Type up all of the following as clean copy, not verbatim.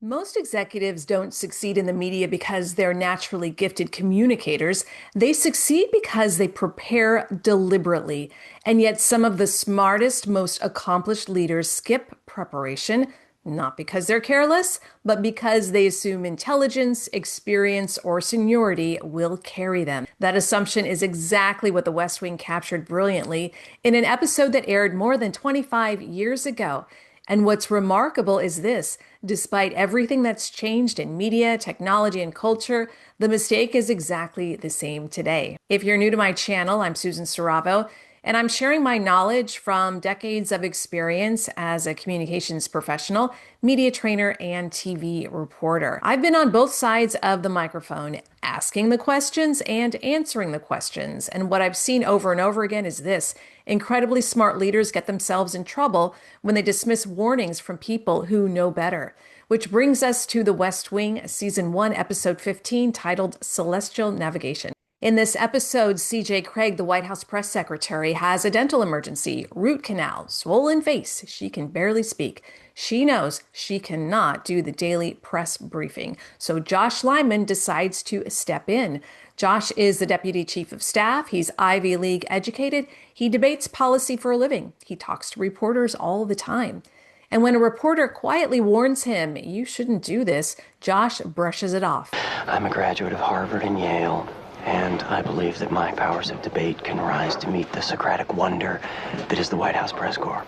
Most executives don't succeed in the media because they're naturally gifted communicators. They succeed because they prepare deliberately. And yet, some of the smartest, most accomplished leaders skip preparation, not because they're careless, but because they assume intelligence, experience, or seniority will carry them. That assumption is exactly what The West Wing captured brilliantly in an episode that aired more than 25 years ago. And what's remarkable is this: despite everything that's changed in media, technology, and culture, the mistake is exactly the same today. If you're new to my channel, I'm Susan Saravo, and I'm sharing my knowledge from decades of experience as a communications professional, media trainer, and TV reporter. I've been on both sides of the microphone, asking the questions and answering the questions. And what I've seen over and over again is this: incredibly smart leaders get themselves in trouble when they dismiss warnings from people who know better. Which brings us to The West Wing, Season 1, Episode 15, titled Celestial Navigation. In this episode, CJ Craig, the White House press secretary, has a dental emergency, root canal, swollen face. She can barely speak. She knows she cannot do the daily press briefing. So Josh Lyman decides to step in. Josh is the deputy chief of staff. He's Ivy League educated. He debates policy for a living. He talks to reporters all the time. And when a reporter quietly warns him, "You shouldn't do this," Josh brushes it off. I'm a graduate of Harvard and Yale, and I believe that my powers of debate can rise to meet the Socratic wonder that is the White House press corps.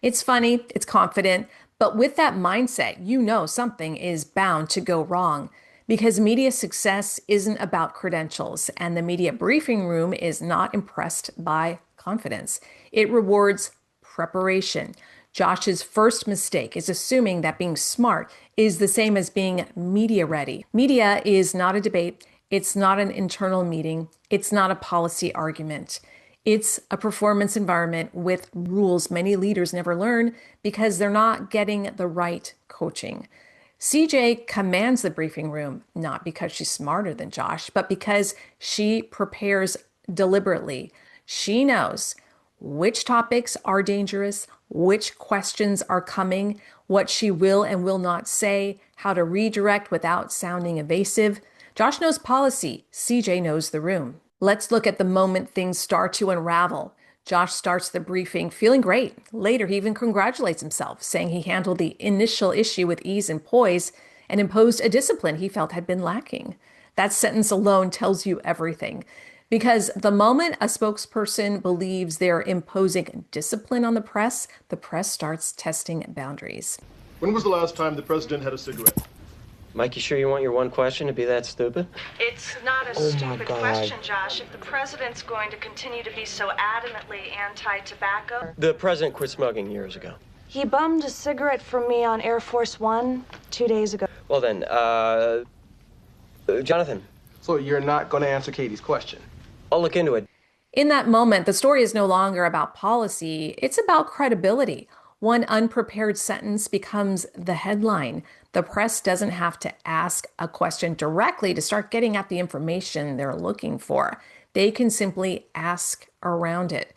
It's funny, it's confident, but with that mindset, you know something is bound to go wrong. Because media success isn't about credentials, and the media briefing room is not impressed by confidence. It rewards preparation. Josh's first mistake is assuming that being smart is the same as being media ready. Media is not a debate. It's not an internal meeting. It's not a policy argument. It's a performance environment with rules many leaders never learn because they're not getting the right coaching. CJ commands the briefing room, not because she's smarter than Josh, but because she prepares deliberately. She knows which topics are dangerous, which questions are coming, what she will and will not say, how to redirect without sounding evasive. Josh knows policy. CJ knows the room. Let's look at the moment things start to unravel. Josh starts the briefing feeling great. Later, he even congratulates himself, saying he handled the initial issue with ease and poise and imposed a discipline he felt had been lacking. That sentence alone tells you everything. Because the moment a spokesperson believes they're imposing discipline on the press starts testing boundaries. When was the last time the president had a cigarette? Mike, you sure you want your one question to be that stupid? It's not a stupid question, Josh. If the president's going to continue to be so adamantly anti-tobacco... The president quit smoking years ago. He bummed a cigarette from me on Air Force One 2 days ago. Well then, Jonathan. So you're not going to answer Katie's question? I'll look into it. In that moment, the story is no longer about policy. It's about credibility. One unprepared sentence becomes the headline. The press doesn't have to ask a question directly to start getting at the information they're looking for. They can simply ask around it.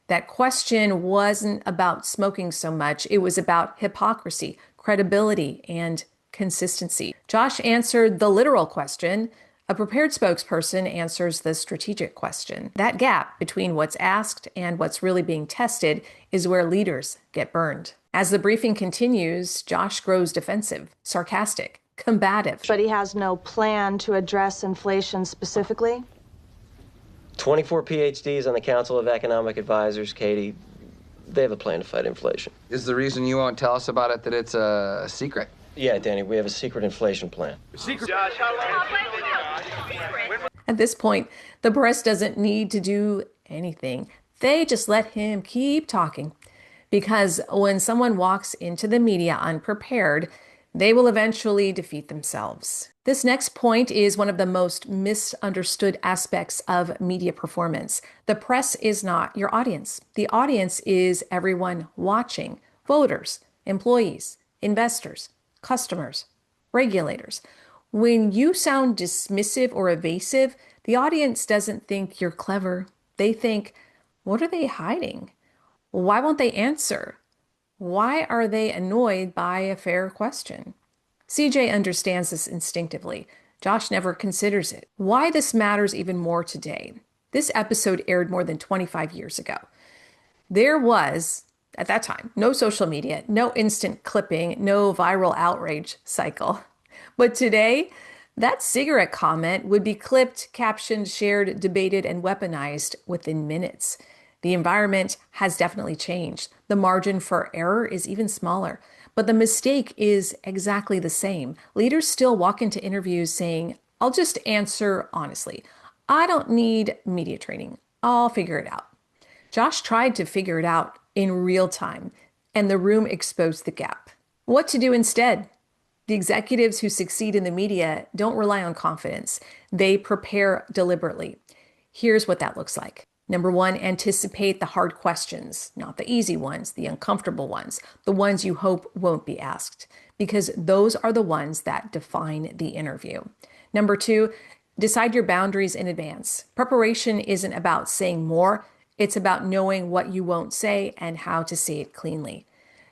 That question wasn't about smoking so much. It was about hypocrisy, credibility, and consistency. Josh answered the literal question. A prepared spokesperson answers the strategic question. That gap between what's asked and what's really being tested is where leaders get burned. As the briefing continues, Josh grows defensive, sarcastic, combative. But he has no plan to address inflation specifically? 24 PhDs on the Council of Economic Advisors, Katie. They have a plan to fight inflation. Is the reason you won't tell us about it that it's a secret? Yeah, Danny, we have a secret inflation plan. Secret. At this point, the press doesn't need to do anything. They just let him keep talking. Because when someone walks into the media unprepared, they will eventually defeat themselves. This next point is one of the most misunderstood aspects of media performance. The press is not your audience. The audience is everyone watching: voters, employees, investors, customers, regulators. When you sound dismissive or evasive, the audience doesn't think you're clever. They think, what are they hiding? Why won't they answer? Why are they annoyed by a fair question? CJ understands this instinctively. Josh never considers it. Why this matters even more today. This episode aired more than 25 years ago. There was, at that time, no social media, no instant clipping, no viral outrage cycle. But today, that cigarette comment would be clipped, captioned, shared, debated, and weaponized within minutes. The environment has definitely changed. The margin for error is even smaller, but the mistake is exactly the same. Leaders still walk into interviews saying, I'll just answer honestly. I don't need media training. I'll figure it out. Josh tried to figure it out in real time, and the room exposed the gap. What to do instead? The executives who succeed in the media don't rely on confidence. They prepare deliberately. Here's what that looks like. Number one, anticipate the hard questions, not the easy ones, the uncomfortable ones, the ones you hope won't be asked, because those are the ones that define the interview. Number two, decide your boundaries in advance. Preparation isn't about saying more. It's about knowing what you won't say and how to say it cleanly.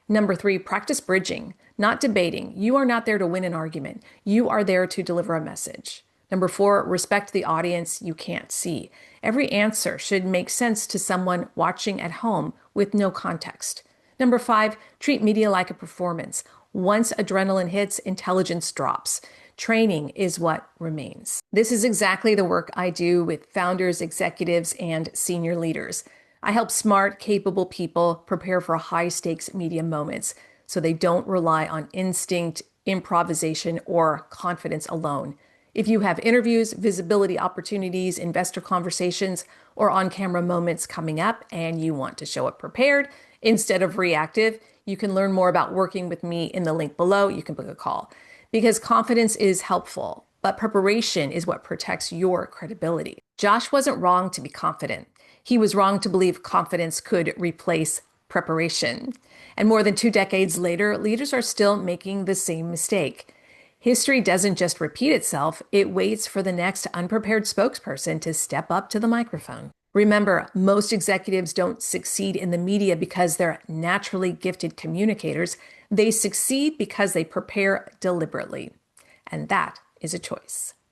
Number three, practice bridging, not debating. You are not there to win an argument. You are there to deliver a message. Number four, respect the audience you can't see. Every answer should make sense to someone watching at home with no context. Number five, treat media like a performance. Once adrenaline hits, intelligence drops. Training is what remains. This is exactly the work I do with founders, executives, and senior leaders. I help smart, capable people prepare for high-stakes media moments so they don't rely on instinct, improvisation, or confidence alone. If you have interviews, visibility opportunities, investor conversations, or on-camera moments coming up and you want to show up prepared instead of reactive, you can learn more about working with me in the link below. You can book a call. Because confidence is helpful, but preparation is what protects your credibility. Josh wasn't wrong to be confident. He was wrong to believe confidence could replace preparation. And more than 2 decades later, leaders are still making the same mistake. History doesn't just repeat itself, it waits for the next unprepared spokesperson to step up to the microphone. Remember, most executives don't succeed in the media because they're naturally gifted communicators. They succeed because they prepare deliberately. And that is a choice.